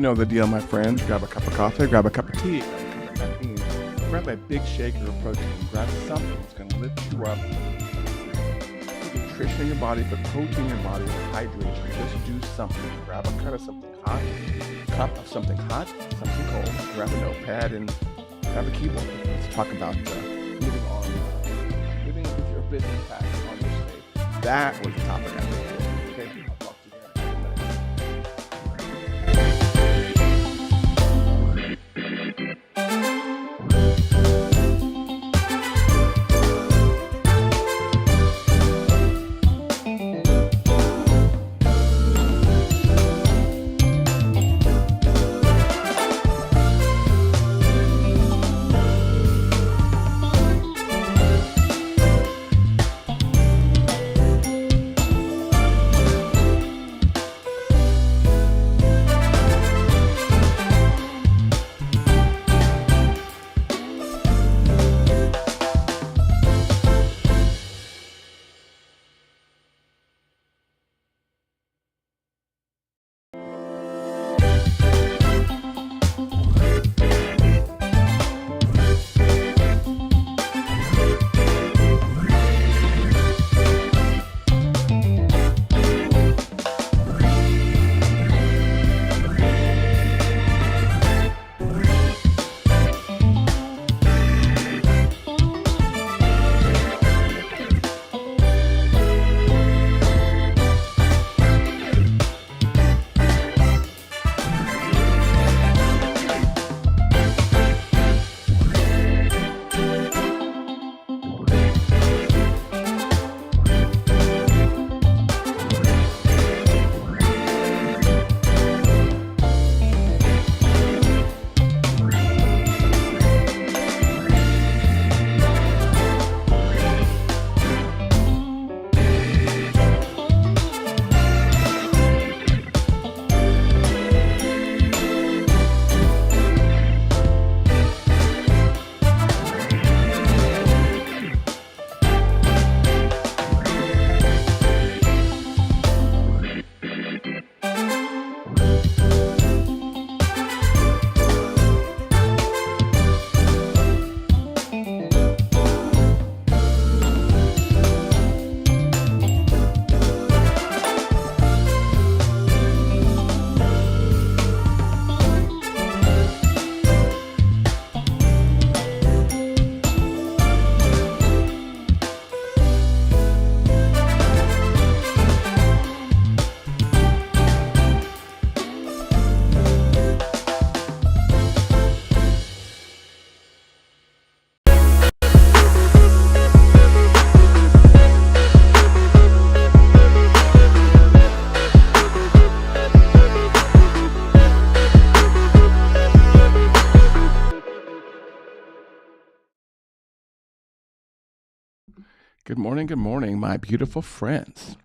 know the deal, my friends. Grab a cup of coffee, grab a cup of tea, grab a cup of caffeine, grab a big shaker of protein, grab something that's going to lift you up, put nutrition in your body, put protein in your body, hydration. Just do something. Grab a cup of something hot, something cold, grab a notepad, and grab a keyboard. Let's talk about living with your business passion on your stage. That was the topic I was for. Okay, I'll talk to you in a minute. Good morning, my beautiful friends.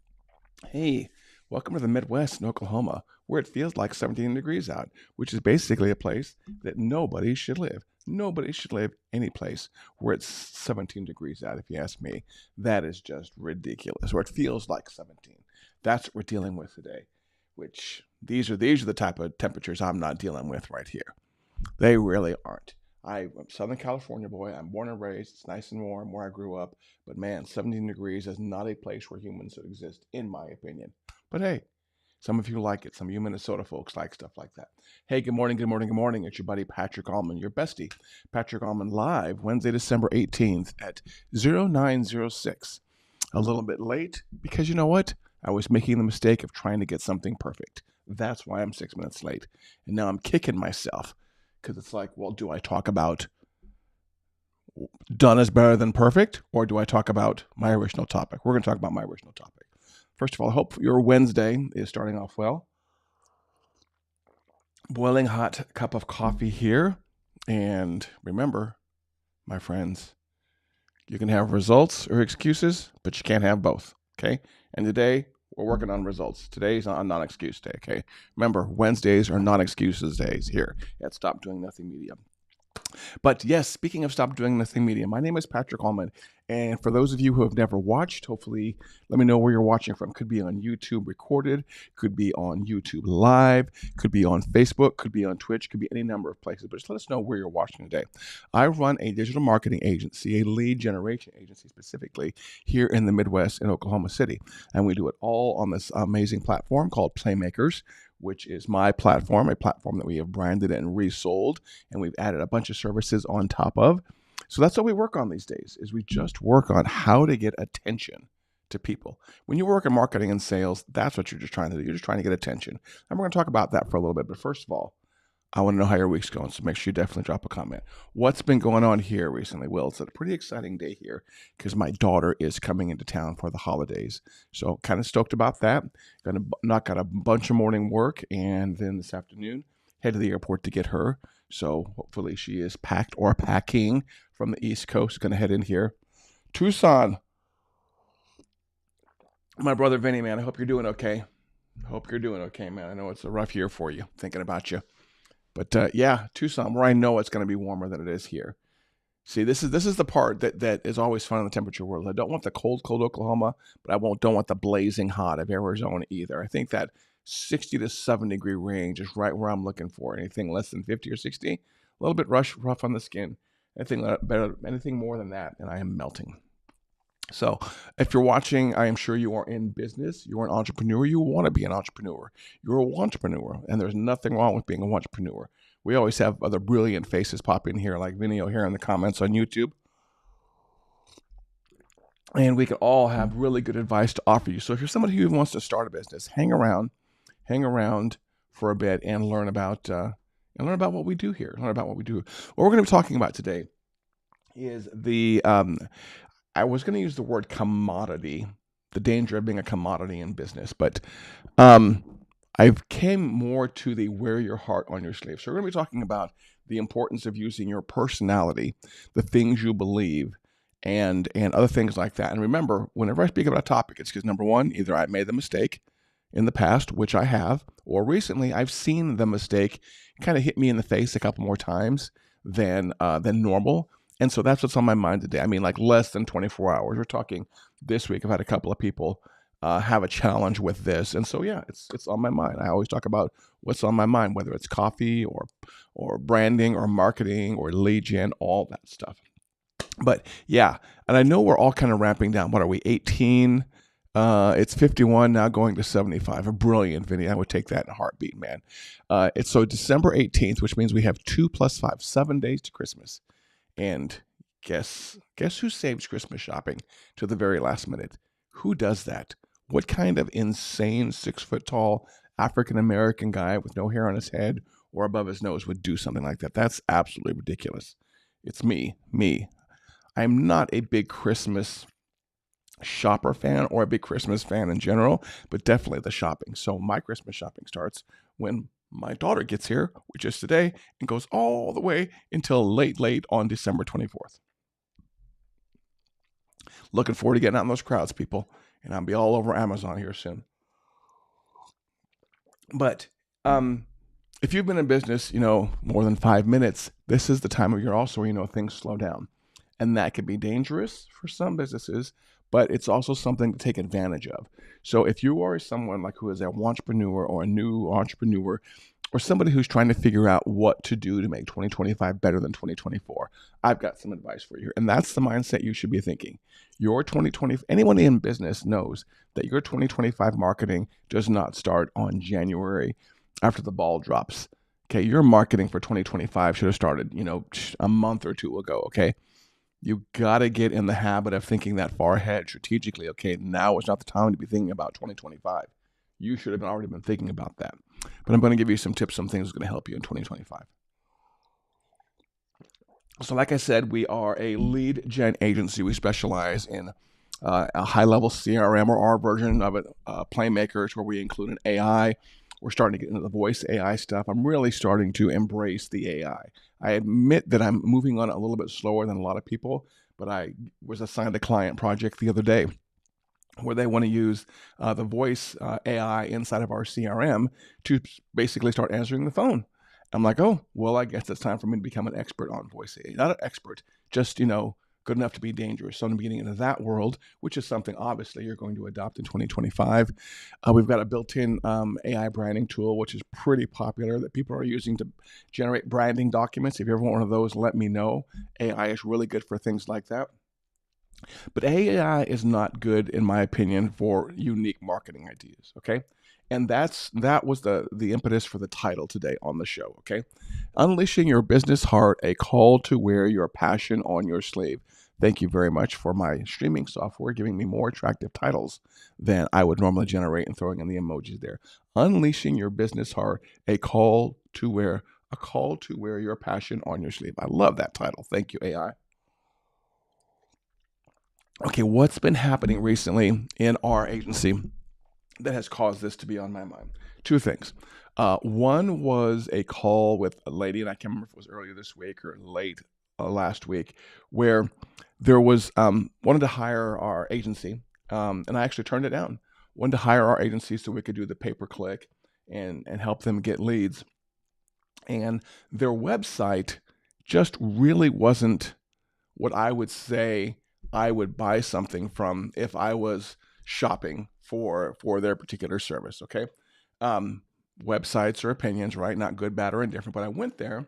Hey, welcome to the Midwest in Oklahoma, where it feels like 17 degrees out, which is basically a place that nobody should live. Nobody should live any place where it's 17 degrees out, if you ask me. That is just ridiculous, or it feels like 17. That's what we're dealing with today, which these are the type of temperatures I'm not dealing with right here. They really aren't. I'm a Southern California boy. I'm born and raised. It's nice and warm where I grew up. But man, 17 degrees is not a place where humans should exist, in my opinion. But hey, some of you like it. Some of you Minnesota folks like stuff like that. Hey, good morning. It's your buddy Patrick Allman, your bestie. Patrick Allman live Wednesday, December 18th at 0906. A little bit late because you know what? I was making the mistake of trying to get something perfect. That's why I'm 6 minutes late. And now I'm kicking myself. Because it's like, well, do I talk about done is better than perfect, or do I talk about my original topic? We're going to talk about my original topic. First of all, I hope your Wednesday is starting off well. Boiling hot cup of coffee here. And remember, my friends, you can have results or excuses, but you can't have both, okay? And today, we're working on results. Today's a non-excuse day, okay? Remember, Wednesdays are non-excuses days here at Stop Doing Nothing Media. But yes, speaking of Stop Doing Nothing Media, my name is Patrick Allman. And for those of you who have never watched, hopefully let me know where you're watching from. Could be on YouTube recorded, could be on YouTube live, could be on Facebook, could be on Twitch, could be any number of places. But just let us know where you're watching today. I run a digital marketing agency, a lead generation agency specifically, here in the Midwest in Oklahoma City. And we do it all on this amazing platform called Playmakers, which is my platform, a platform that we have branded and resold, and we've added a bunch of services on top of. So that's what we work on these days, is we just work on how to get attention to people. When you work in marketing and sales, that's what you're just trying to do. You're just trying to get attention. And we're going to talk about that for a little bit. But first of all, I want to know how your week's going, so make sure you definitely drop a comment. What's been going on here recently? Well, it's a pretty exciting day here because my daughter is coming into town for the holidays. So kind of stoked about that. Going to knock out a bunch of morning work, and then this afternoon, head to the airport to get her. So hopefully she is packed or packing from the East Coast. Going to head in here. Tucson. My brother Vinny, man, I hope you're doing okay. Hope you're doing okay, man. I know it's a rough year for you, thinking about you. But yeah, Tucson, where I know it's going to be warmer than it is here. See, this is the part that is always fun in the temperature world. I don't want the cold Oklahoma, but I don't want the blazing hot of Arizona either. I think that 60 to 70 degree range is right where I'm looking for. Anything less than 50 or 60, a little bit rough on the skin. Anything more than that, and I am melting. So if you're watching, I am sure you are in business. You're an entrepreneur. You want to be an entrepreneur. You're a entrepreneur, and there's nothing wrong with being an entrepreneur. We always have other brilliant faces pop in here, like Vinny here in the comments on YouTube. And we can all have really good advice to offer you. So if you're somebody who wants to start a business, hang around for a bit and learn about what we do here. Learn about what we do. What we're going to be talking about today is I was going to use the word commodity, the danger of being a commodity in business, but I've came more to the wear your heart on your sleeve. So we're going to be talking about the importance of using your personality, the things you believe, and other things like that. And remember, whenever I speak about a topic, it's because number one, either I made the mistake in the past, which I have, or recently I've seen the mistake kind of hit me in the face a couple more times than normal. And so that's what's on my mind today. I mean, like less than 24 hours. We're talking this week. I've had a couple of people have a challenge with this. And so, yeah, it's on my mind. I always talk about what's on my mind, whether it's coffee or branding or marketing or lead gen, all that stuff. But yeah, and I know we're all kind of ramping down. What are we, 18? It's 51 now going to 75. A brilliant, Vinny. I would take that in a heartbeat, man. It's so December 18th, which means we have 2 + 5, 7 days to Christmas. And guess who saves Christmas shopping to the very last minute? Who does that? What kind of insane 6-foot-tall African-American guy with no hair on his head or above his nose would do something like that? That's absolutely ridiculous. It's me. I'm not a big Christmas shopper fan or a big Christmas fan in general, but definitely the shopping. So my Christmas shopping starts when my daughter gets here, which is today, and goes all the way until late on December 24th. Looking forward to getting out in those crowds, people, and I'll be all over Amazon here soon. But if you've been in business, more than 5 minutes, this is the time of year also where, things slow down. And that can be dangerous for some businesses, but it's also something to take advantage of. So if you are someone like who is an entrepreneur or a new entrepreneur or somebody who's trying to figure out what to do to make 2025 better than 2024, I've got some advice for you. And that's the mindset you should be thinking. Your 2020, anyone in business knows that your 2025 marketing does not start on January after the ball drops. Okay, your marketing for 2025 should have started, a month or two ago, okay? You got to get in the habit of thinking that far ahead strategically. Okay, now is not the time to be thinking about 2025. You should have already been thinking about that. But I'm going to give you some tips, some things that are going to help you in 2025. So like I said, we are a lead gen agency. We specialize in a high-level CRM or our version of it, Playmakers, where we include an AI. We're starting to get into the voice AI stuff. I'm really starting to embrace the AI. I admit that I'm moving on a little bit slower than a lot of people, but I was assigned a client project the other day where they want to use the voice AI inside of our CRM to basically start answering the phone. I'm like, oh, well, I guess it's time for me to become an expert on voice AI. Not an expert, just, good enough to be dangerous. So I'm getting into that world, which is something obviously you're going to adopt in 2025. We've got a built-in AI branding tool, which is pretty popular that people are using to generate branding documents. If you ever want one of those, let me know. AI is really good for things like that. But AI is not good, in my opinion, for unique marketing ideas. Okay. And that was the impetus for the title today on the show. Okay. Unleashing your business heart, a call to wear your passion on your sleeve. Thank you very much for my streaming software giving me more attractive titles than I would normally generate and throwing in the emojis there. Unleashing your business heart, a call to wear your passion on your sleeve. I love that title. Thank you, AI. Okay, what's been happening recently in our agency that has caused this to be on my mind? Two things. One was a call with a lady, and I can't remember if it was earlier this week or late last week, where there was wanted to hire our agency, and I actually turned it down. Wanted to hire our agency so we could do the pay-per-click and help them get leads. And their website just really wasn't what I would say I would buy something from if I was shopping for their particular service. Okay, websites are opinions, right? Not good, bad, or indifferent. But I went there,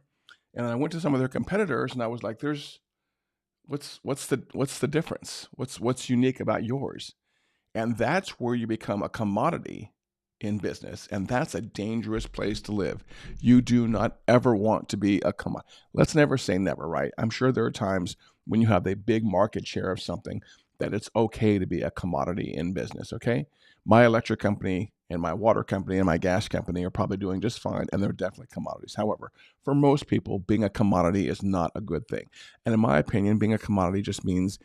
and I went to some of their competitors, and I was like, "There's what's the difference? What's unique about yours?" And that's where you become a commodity in business. And that's a dangerous place to live. You do not ever want to be a commodity. Let's never say never, right? I'm sure there are times when you have a big market share of something that it's okay to be a commodity in business, okay? My electric company and my water company and my gas company are probably doing just fine, and they're definitely commodities. However, for most people, being a commodity is not a good thing. And in my opinion, being a commodity just means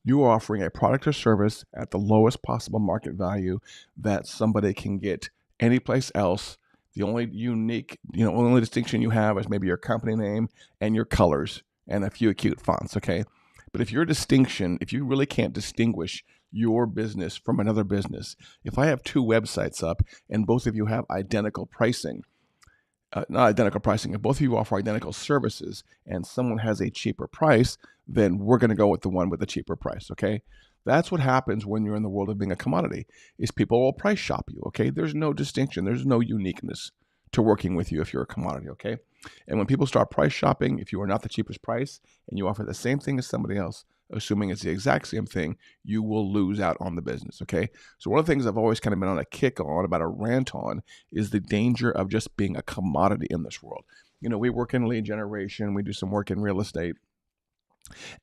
you are offering a product or service at the lowest possible market value that somebody can get anyplace else. The only unique, only distinction you have is maybe your company name and your colors and a few cute fonts, okay? But if if you really can't distinguish your business from another business, if I have two websites up and both of you have identical pricing, not identical pricing, if both of you offer identical services and someone has a cheaper price, then we're going to go with the one with the cheaper price, okay? That's what happens when you're in the world of being a commodity, is people will price shop you, okay? There's no distinction. There's no uniqueness to working with you if you're a commodity, okay? And when people start price shopping, if you are not the cheapest price and you offer the same thing as somebody else, assuming it's the exact same thing, you will lose out on the business, okay? So one of the things I've always kind of been on a kick on, about a rant on, is the danger of just being a commodity in this world. We work in lead generation, we do some work in real estate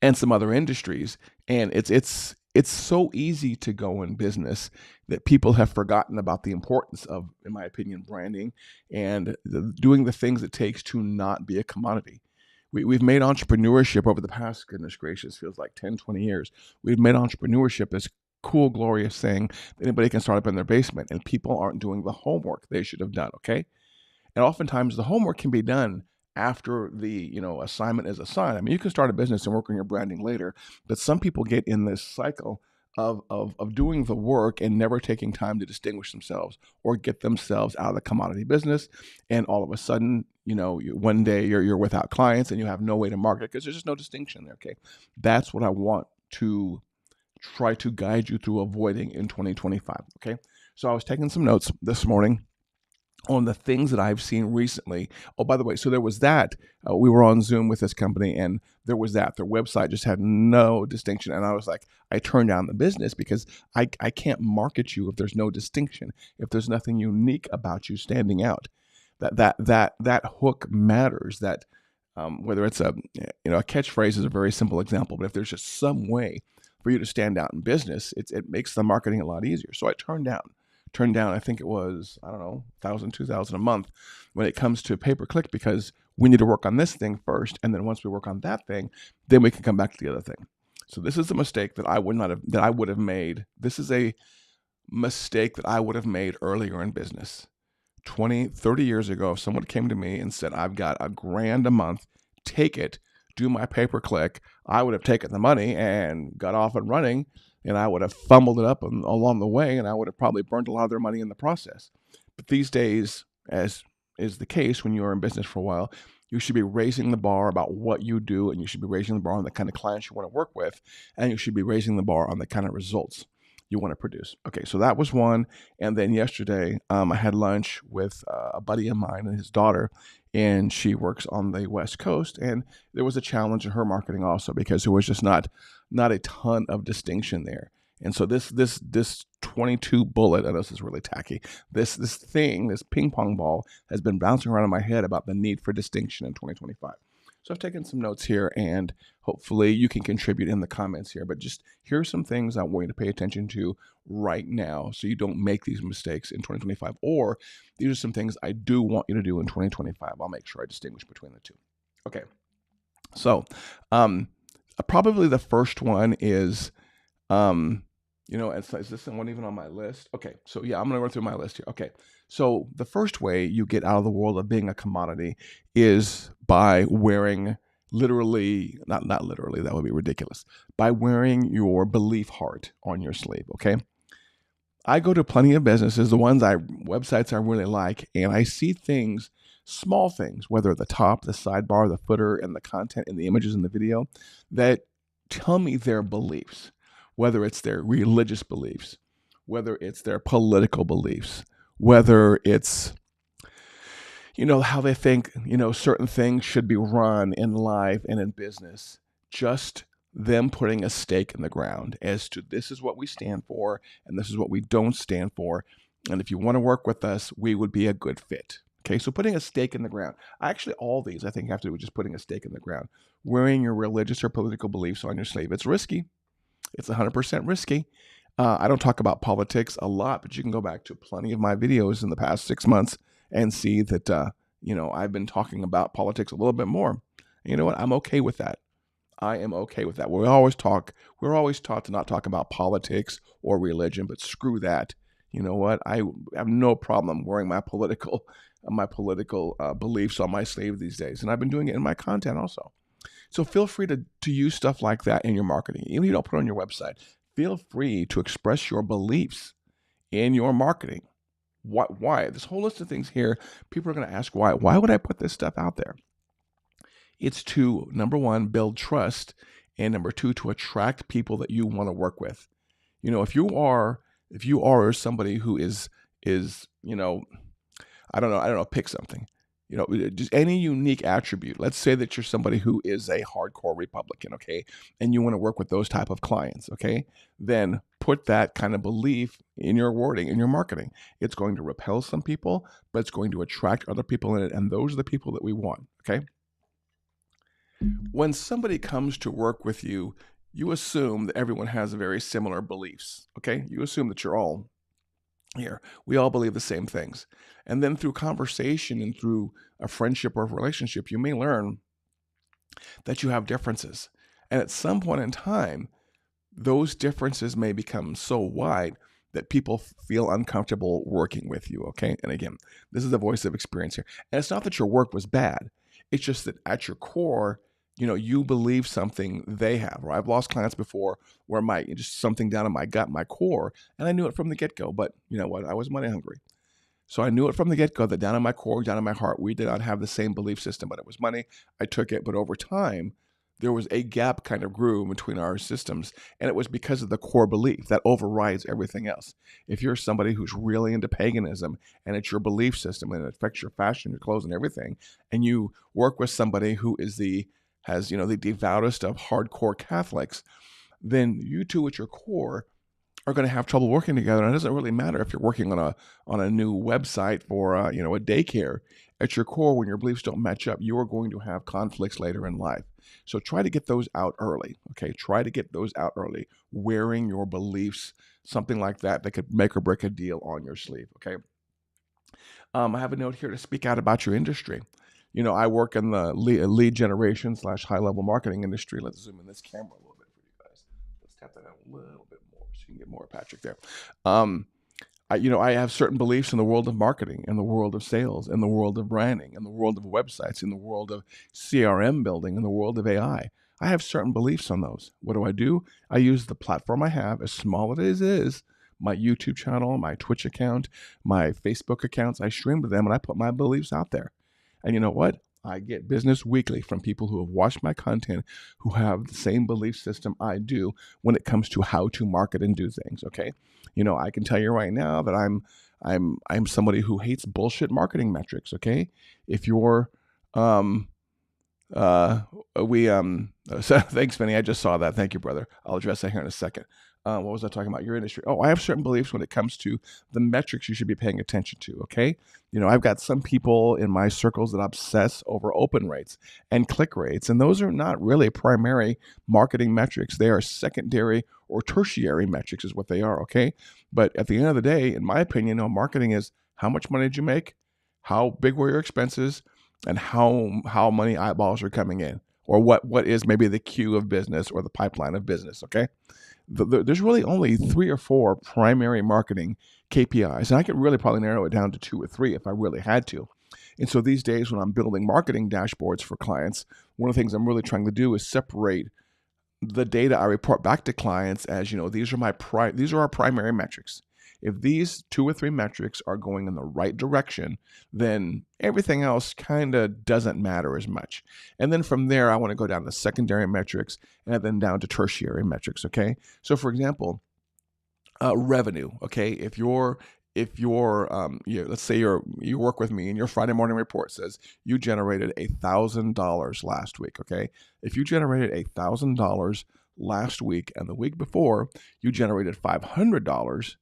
and some other industries, and it's so easy to go in business that people have forgotten about the importance of, in my opinion, branding and doing the things it takes to not be a commodity. We've made entrepreneurship over the past, goodness gracious, feels like 10, 20 years. We've made entrepreneurship this cool, glorious thing that anybody can start up in their basement, and people aren't doing the homework they should have done, okay? And oftentimes the homework can be done after the assignment is assigned. I mean, you can start a business and work on your branding later, but some people get in this cycle of doing the work and never taking time to distinguish themselves or get themselves out of the commodity business. And all of a sudden, one day you're without clients and you have no way to market because there's just no distinction there. Okay, that's what I want to try to guide you through avoiding in 2025. Okay, so I was taking some notes this morning on the things that I've seen recently. Oh, by the way, so there was that. We were on Zoom with this company, and there was that. Their website just had no distinction. And I was like, I turned down the business because I can't market you if there's no distinction, if there's nothing unique about you standing out. That hook matters. That whether it's a catchphrase is a very simple example, but if there's just some way for you to stand out in business, it makes the marketing a lot easier. So I turned down, I think it was, I don't know, 1,000, 2,000 a month when it comes to pay-per-click, because we need to work on this thing first. And then once we work on that thing, then we can come back to the other thing. So this is a mistake that I would have made. This is a mistake that I would have made earlier in business. 20, 30 years ago, if someone came to me and said, I've got $1,000 a month, take it, do my pay-per-click, I would have taken the money and got off and running, and I would have fumbled it up along the way, and I would have probably burned a lot of their money in the process. But these days, as is the case when you're in business for a while, you should be raising the bar about what you do, and you should be raising the bar on the kind of clients you want to work with, and you should be raising the bar on the kind of results you want to produce. Okay, so that was one. And then yesterday, I had lunch with a buddy of mine and his daughter, and she works on the West Coast. And there was a challenge in her marketing also because there was just not a ton of distinction there. And so this 22 bullet, I know this is really tacky. This ping pong ball has been bouncing around in my head about the need for distinction in 2025. So I've taken some notes here, and hopefully you can contribute in the comments here. But just here are some things I want you to pay attention to right now so you don't make these mistakes in 2025. Or these are some things I do want you to do in 2025. I'll make sure I distinguish between the two. Okay. So probably the first one is, is this one even on my list? Okay, so yeah, I'm going to run through my list here. Okay, so the first way you get out of the world of being a commodity is by wearing literally, not literally, that would be ridiculous, by wearing your belief heart on your sleeve, okay? I go to plenty of businesses, websites I really like, and I see things, small things, whether at the top, the sidebar, the footer, and the content and the images in the video, that tell me their beliefs, whether it's their religious beliefs, whether it's their political beliefs, whether it's, how they think, certain things should be run in life and in business. Just them putting a stake in the ground as to this is what we stand for and this is what we don't stand for. And if you want to work with us, we would be a good fit. Okay, so putting a stake in the ground. Actually, all these I think have to do with just putting a stake in the ground. Wearing your religious or political beliefs on your sleeve. It's risky. It's 100% risky. I don't talk about politics a lot, but you can go back to plenty of my videos in the past 6 months and see that, I've been talking about politics a little bit more. And you know what? I'm okay with that. I am okay with that. We're always taught to not talk about politics or religion, but screw that. You know what? I have no problem wearing my political beliefs on my sleeve these days. And I've been doing it in my content also. So feel free to use stuff like that in your marketing. Even if you don't put it on your website, feel free to express your beliefs in your marketing. Why? This whole list of things here, people are going to ask why. Why would I put this stuff out there? It's to, number one, build trust, and number two, to attract people that you want to work with. If you are somebody who is I don't know, pick something. Just any unique attribute. Let's say that you're somebody who is a hardcore Republican, okay, and you want to work with those type of clients, okay, then put that kind of belief in your wording, in your marketing. It's going to repel some people, but it's going to attract other people in it, and those are the people that we want, okay? When somebody comes to work with you, you assume that everyone has very similar beliefs, okay? You assume that you're all here. We all believe the same things. And then through conversation and through a friendship or a relationship, you may learn that you have differences. And at some point in time, those differences may become so wide that people feel uncomfortable working with you, okay? And again, this is the voice of experience here. And it's not that your work was bad. It's just that at your core, you believe something they have, right? I've lost clients before where just something down in my gut, my core, and I knew it from the get-go, but you know what? I was money hungry. So I knew it from the get-go that down in my core, down in my heart, we did not have the same belief system, but it was money. I took it, but over time, there was a gap kind of grew between our systems, and it was because of the core belief that overrides everything else. If you're somebody who's really into paganism and it's your belief system and it affects your fashion, your clothes, and everything, and you work with somebody who has the devoutest of hardcore Catholics, then you two at your core are going to have trouble working together. And it doesn't really matter if you're working on a new website for a daycare. At your core, when your beliefs don't match up, you are going to have conflicts later in life. So try to get those out early. Okay, try to get those out early. Wearing your beliefs, something like that could make or break a deal on your sleeve. Okay. I have a note here to speak out about your industry. I work in the lead generation / high-level marketing industry. Let's zoom in this camera a little bit for you guys. Let's tap that out a little bit more so you can get more of Patrick there. I have certain beliefs in the world of marketing, in the world of sales, in the world of branding, in the world of websites, in the world of CRM building, in the world of AI. I have certain beliefs on those. What do? I use the platform I have, as small as it is, my YouTube channel, my Twitch account, my Facebook accounts. I stream to them and I put my beliefs out there. And you know what? I get business weekly from people who have watched my content, who have the same belief system I do when it comes to how to market and do things. Okay, I can tell you right now that I'm somebody who hates bullshit marketing metrics. Okay, if you're uh, so thanks, Vinny. I just saw that. Thank you, brother. I'll address that here in a second. What was I talking about? Your industry. Oh, I have certain beliefs when it comes to the metrics you should be paying attention to. Okay. I've got some people in my circles that obsess over open rates and click rates, and those are not really primary marketing metrics. They are secondary or tertiary metrics, is what they are. Okay. But at the end of the day, in my opinion, marketing is how much money did you make? How big were your expenses? And how many eyeballs are coming in, or what is maybe the queue of business or the pipeline of business. Okay, there's really only 3 or 4 primary marketing KPIs, and I could really probably narrow it down to 2 or 3 if I really had to. And so these days, when I'm building marketing dashboards for clients, one of the things I'm really trying to do is separate the data I report back to clients as, these are our primary metrics. If these 2 or 3 metrics are going in the right direction, then everything else kind of doesn't matter as much. And then from there, I want to go down to secondary metrics and then down to tertiary metrics. Okay. So for example, revenue. Okay. If you're let's say you work with me and your Friday morning report says you generated $1,000 last week. Okay. If you generated $1,000 last week and the week before you generated $500,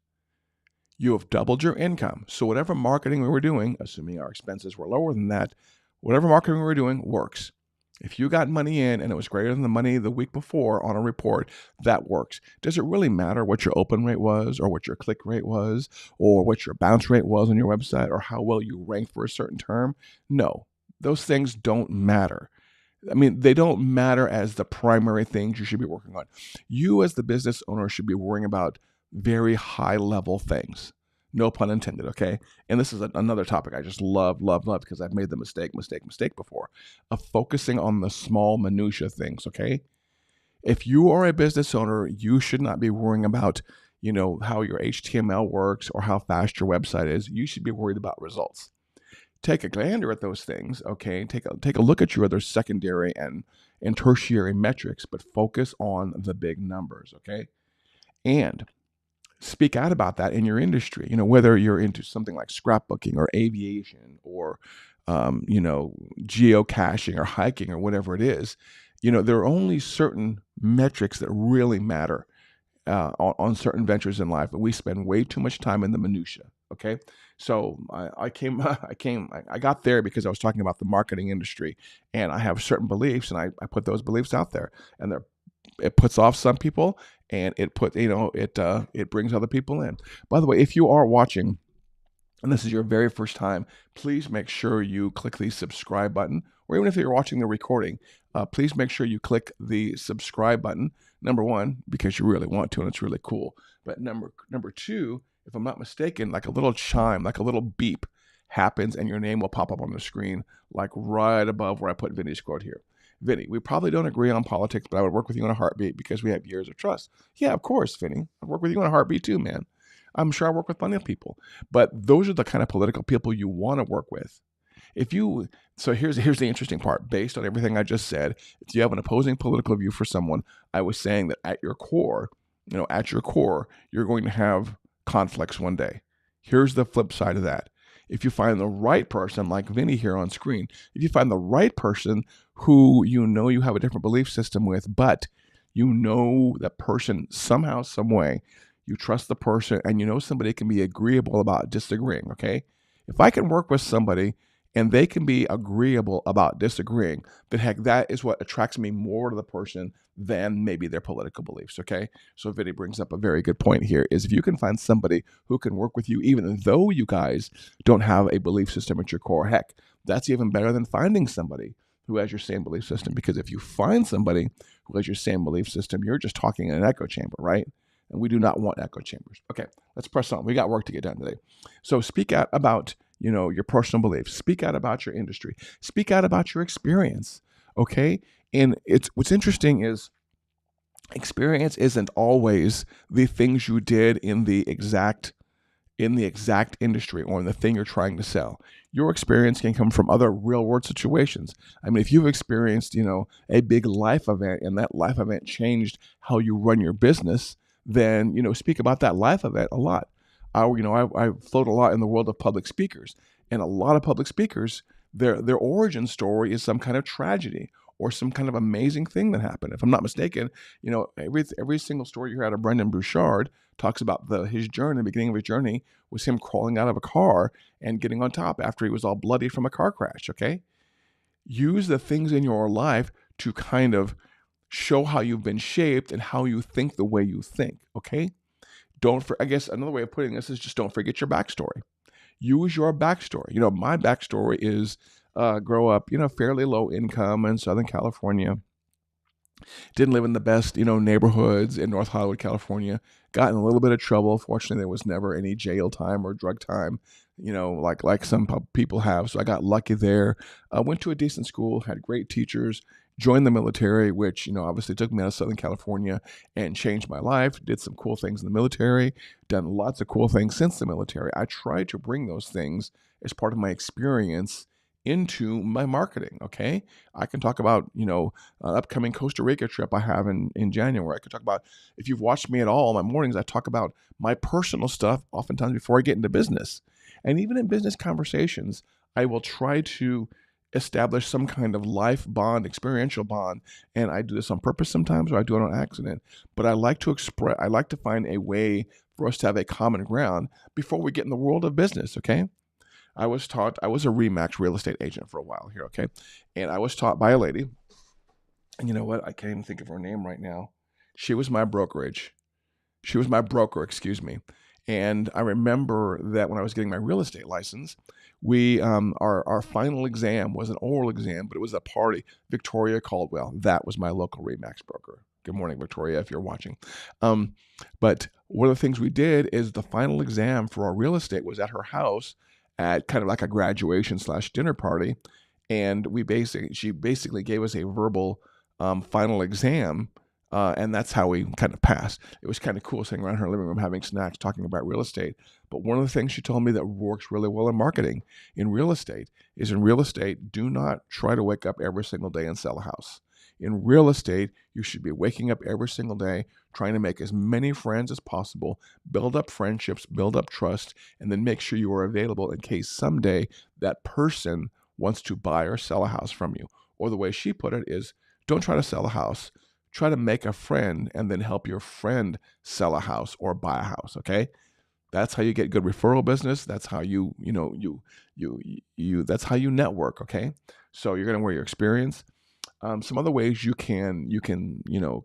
you have doubled your income. So whatever marketing we were doing, assuming our expenses were lower than that, whatever marketing we were doing works. If you got money in and it was greater than the money the week before on a report, that works. Does it really matter what your open rate was, or what your click rate was, or what your bounce rate was on your website, or how well you ranked for a certain term? No, those things don't matter. I mean, they don't matter as the primary things you should be working on. You as the business owner should be worrying about very high level things. No pun intended, okay? And this is another topic I just love because I've made the mistake before of focusing on the small minutia things, okay? If you are a business owner, you should not be worrying about, how your HTML works or how fast your website is. You should be worried about results. Take a gander at those things, okay? Take a look at your other secondary and tertiary metrics, but focus on the big numbers, okay? And speak out about that in your industry, whether you're into something like scrapbooking or aviation or, geocaching or hiking or whatever it is. There are only certain metrics that really matter on certain ventures in life, and we spend way too much time in the minutia. Okay, so I got there because I was talking about the marketing industry, and I have certain beliefs, and I put those beliefs out there, and it puts off some people, and it brings other people in. By the way, if you are watching and this is your very first time, please make sure you click the subscribe button, or even if you're watching the recording, please make sure you click the subscribe button. Number one, because you really want to, and it's really cool. But number 2, if I'm not mistaken, like a little chime, like a little beep happens, and your name will pop up on the screen, like right above where I put Vinny's quote here. Vinny, we probably don't agree on politics, but I would work with you in a heartbeat because we have years of trust. Yeah, of course, Vinny. I'd work with you in a heartbeat too, man. I'm sure I work with plenty of people, but those are the kind of political people you want to work with. So here's the interesting part. Based on everything I just said, if you have an opposing political view for someone, I was saying that at your core, you're going to have conflicts one day. Here's the flip side of that. If you find the right person, like Vinny here on screen, if you find the right person who you have a different belief system with, but that person somehow, some way, you trust the person, and somebody can be agreeable about disagreeing, okay? If I can work with somebody and they can be agreeable about disagreeing, then heck, that is what attracts me more to the person than maybe their political beliefs, okay? So Vinny brings up a very good point here, is if you can find somebody who can work with you even though you guys don't have a belief system at your core, heck, that's even better than finding somebody who has your same belief system, because if you find somebody who has your same belief system, you're just talking in an echo chamber, right? And we do not want echo chambers. Okay, let's press on. We got work to get done today. So speak out about, your personal beliefs. Speak out about your industry. Speak out about your experience. Okay. And what's interesting is Experience isn't always the things you did in the exact industry or in the thing you're trying to sell. Your experience can come from other real world situations. I mean, if you've experienced, a big life event and that life event changed how you run your business, then, speak about that life event a lot. I float a lot in the world of public speakers, and a lot of public speakers, their origin story is some kind of tragedy or some kind of amazing thing that happened. If I'm not mistaken, every single story you heard of Brendan Bouchard talks about his journey. The beginning of his journey was him crawling out of a car and getting on top after he was all bloody from a car crash. Okay, use the things in your life to kind of show how you've been shaped and how you think the way you think. Okay, I guess another way of putting this is just don't forget your backstory. Use your backstory. My backstory is grow up, fairly low income in Southern California. Didn't live in the best, neighborhoods in North Hollywood, California. Got in a little bit of trouble. Fortunately, there was never any jail time or drug time, like some people have. So I got lucky there. Went to a decent school, had great teachers, joined the military, which, obviously took me out of Southern California and changed my life. Did some cool things in the military, done lots of cool things since the military. I tried to bring those things as part of my experience into my marketing. Okay. I can talk about, upcoming Costa Rica trip I have in January. I could talk about, if you've watched me at all, my mornings, I talk about my personal stuff oftentimes before I get into business. And even in business conversations, I will try to establish some kind of life bond, experiential bond. And I do this on purpose sometimes, or I do it on accident. But I like to find a way for us to have a common ground before we get in the world of business. Okay. I was a Remax real estate agent for a while here, okay? And I was taught by a lady, and you know what? I can't even think of her name right now. She was my brokerage. She was my broker, excuse me. And I remember that when I was getting my real estate license, we our final exam was an oral exam, but it was a party. Victoria Caldwell, that was my local Remax broker. Good morning, Victoria, if you're watching. But one of the things we did is the final exam for our real estate was at her house at kind of like a graduation / dinner party. And she basically gave us a verbal final exam. And that's how we kind of passed. It was kind of cool sitting around her living room having snacks, talking about real estate. But one of the things she told me that works really well in marketing in real estate is, do not try to wake up every single day and sell a house. In real estate, you should be waking up every single day, trying to make as many friends as possible, build up friendships, build up trust, and then make sure you are available in case someday that person wants to buy or sell a house from you. Or the way she put it is, don't try to sell a house. Try to make a friend and then help your friend sell a house or buy a house. Okay, that's how you get good referral business. That's how that's how you network. Okay, so you're gonna wear your experience. Some other ways you can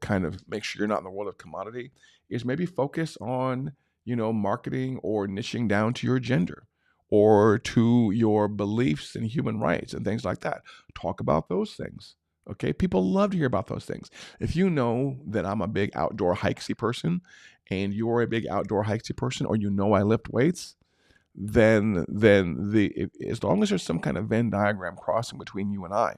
kind of make sure you're not in the world of commodity is maybe focus on marketing or niching down to your gender or to your beliefs in human rights and things like that. Talk about those things. Okay, people love to hear about those things. If you know that I'm a big outdoor hikesy person, and you're a big outdoor hikesy person, or I lift weights, then as long as there's some kind of Venn diagram crossing between you and I,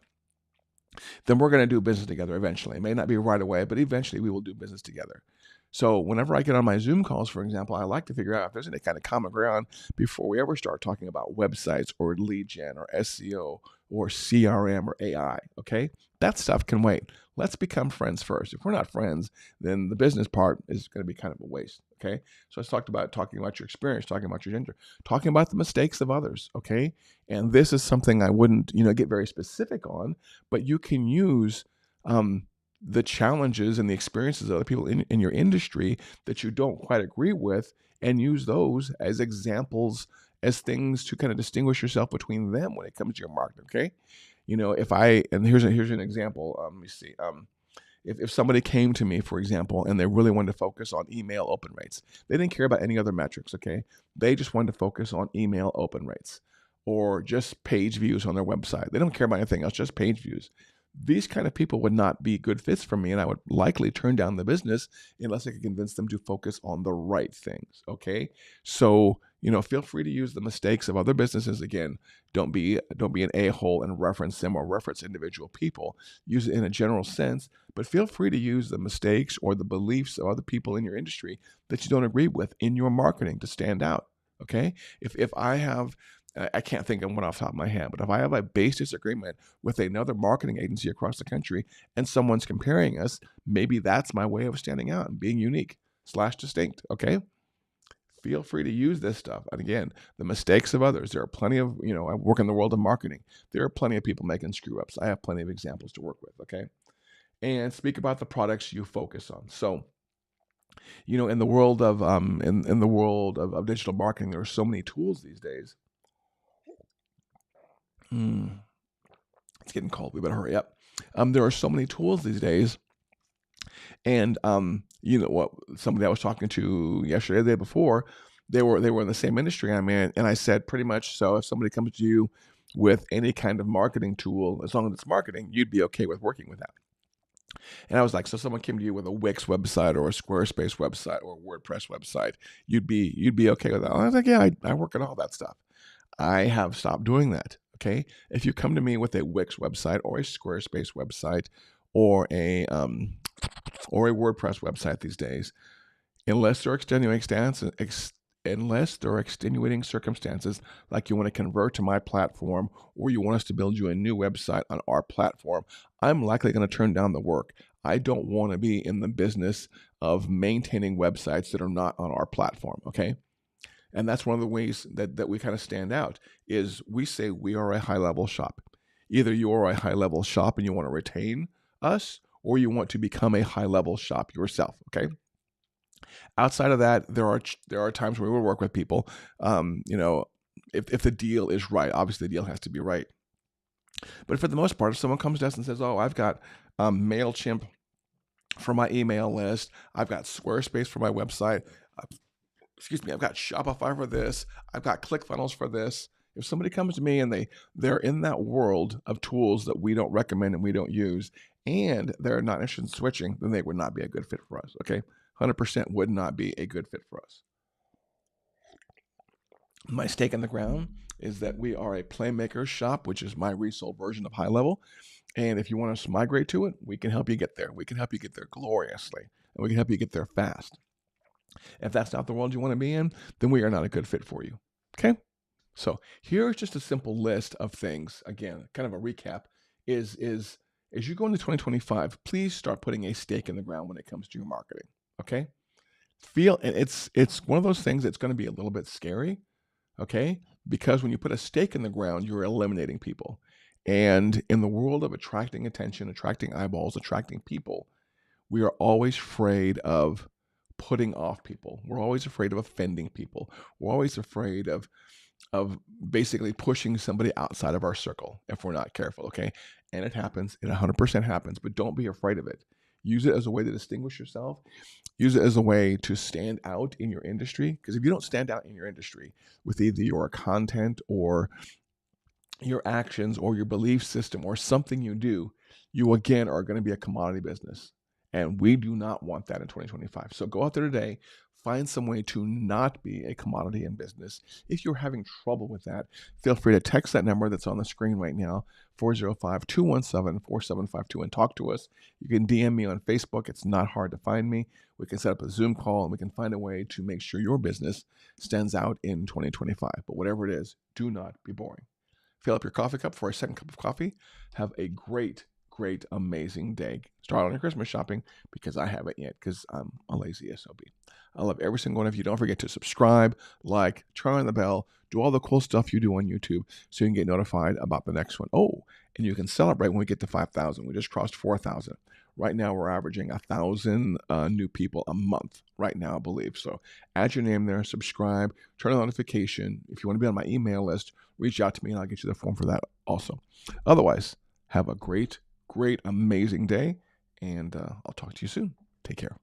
then we're going to do business together eventually. It may not be right away, but eventually we will do business together. So whenever I get on my Zoom calls, for example, I like to figure out if there's any kind of common ground before we ever start talking about websites or lead gen or SEO or CRM or AI, okay? That stuff can wait. Let's become friends first. If we're not friends, then the business part is going to be kind of a waste, okay? So let's talking about your experience, talking about your gender, talking about the mistakes of others, okay? And this is something I wouldn't, get very specific on, but you can use the challenges and the experiences of other people in your industry that you don't quite agree with, and use those as examples, as things to kind of distinguish yourself between them when it comes to your market. Okay, here's an example. Let me see. If somebody came to me, for example, and they really wanted to focus on email open rates, they didn't care about any other metrics. Okay, they just wanted to focus on email open rates or just page views on their website. They don't care about anything else, just page views. These kind of people would not be good fits for me, and I would likely turn down the business unless I could convince them to focus on the right things. Okay, so feel free to use the mistakes of other businesses. Again, don't be an a-hole and reference them or reference individual people. Use it in a general sense, but feel free to use the mistakes or the beliefs of other people in your industry that you don't agree with in your marketing to stand out. Okay. If I have, I can't think of one off the top of my head, but if I have a base disagreement with another marketing agency across the country and someone's comparing us, maybe that's my way of standing out and being unique / distinct. Okay. Feel free to use this stuff. And again, the mistakes of others. There are plenty of, I work in the world of marketing. There are plenty of people making screw ups. I have plenty of examples to work with. Okay. And speak about the products you focus on. So, in the world of in the world of digital marketing, there are so many tools these days. It's getting cold. We better hurry up. There are so many tools these days. And what, somebody I was talking to yesterday, the day before, they were in the same industry I'm in, and I said pretty much, so if somebody comes to you with any kind of marketing tool, as long as it's marketing, you'd be okay with working with that. And I was like, so someone came to you with a Wix website or a Squarespace website or a WordPress website, you'd be okay with that. I was like, yeah, I work on all that stuff. I have stopped doing that. Okay. If you come to me with a Wix website or a Squarespace website or a WordPress website these days, unless there are extenuating circumstances, like you want to convert to my platform or you want us to build you a new website on our platform, I'm likely going to turn down the work. I don't want to be in the business of maintaining websites that are not on our platform. Okay. And that's one of the ways that we kind of stand out is we say we are a high-level shop. Either you are a high-level shop and you want to retain us, or you want to become a high-level shop yourself, okay? Outside of that, there are times where we will work with people, if the deal is right. Obviously, the deal has to be right. But for the most part, if someone comes to us and says, oh, I've got MailChimp for my email list, I've got Squarespace for my website, I've got Shopify for this, I've got ClickFunnels for this. If somebody comes to me and they're in that world of tools that we don't recommend and we don't use, and they're not interested in switching, then they would not be a good fit for us, okay? 100% would not be a good fit for us. My stake in the ground is that we are a Playmaker shop, which is my resold version of HighLevel. And if you want us to migrate to it, we can help you get there. We can help you get there gloriously, and we can help you get there fast. If that's not the world you want to be in, then we are not a good fit for you. Okay? So here's just a simple list of things. Again, kind of a recap is as you go into 2025, please start putting a stake in the ground when it comes to your marketing. Okay? And it's one of those things that's going to be a little bit scary. Okay? Because when you put a stake in the ground, you're eliminating people. And in the world of attracting attention, attracting eyeballs, attracting people, we are always afraid of putting off people. We're always afraid of offending people. We're always afraid of basically pushing somebody outside of our circle if we're not careful, okay? And it happens. It 100% happens, but don't be afraid of it. Use it as a way to distinguish yourself. Use it as a way to stand out in your industry, because if you don't stand out in your industry with either your content or your actions or your belief system or something you do, you again are going to be a commodity business. And we do not want that in 2025. So go out there today, find some way to not be a commodity in business. If you're having trouble with that, feel free to text that number that's on the screen right now, 405-217-4752, and talk to us. You can DM me on Facebook. It's not hard to find me. We can set up a Zoom call, and we can find a way to make sure your business stands out in 2025. But whatever it is, do not be boring. Fill up your coffee cup for a second cup of coffee. Have a great, amazing day. Start on your Christmas shopping, because I haven't yet, because I'm a lazy SOB. I love every single one of you. Don't forget to subscribe, like, turn on the bell, do all the cool stuff you do on YouTube so you can get notified about the next one. Oh, and you can celebrate when we get to 5,000. We just crossed 4,000. Right now, we're averaging 1,000 new people a month right now, I believe. So add your name there, subscribe, turn on notification. If you want to be on my email list, reach out to me and I'll get you the form for that also. Otherwise, have a great, amazing day, and I'll talk to you soon. Take care.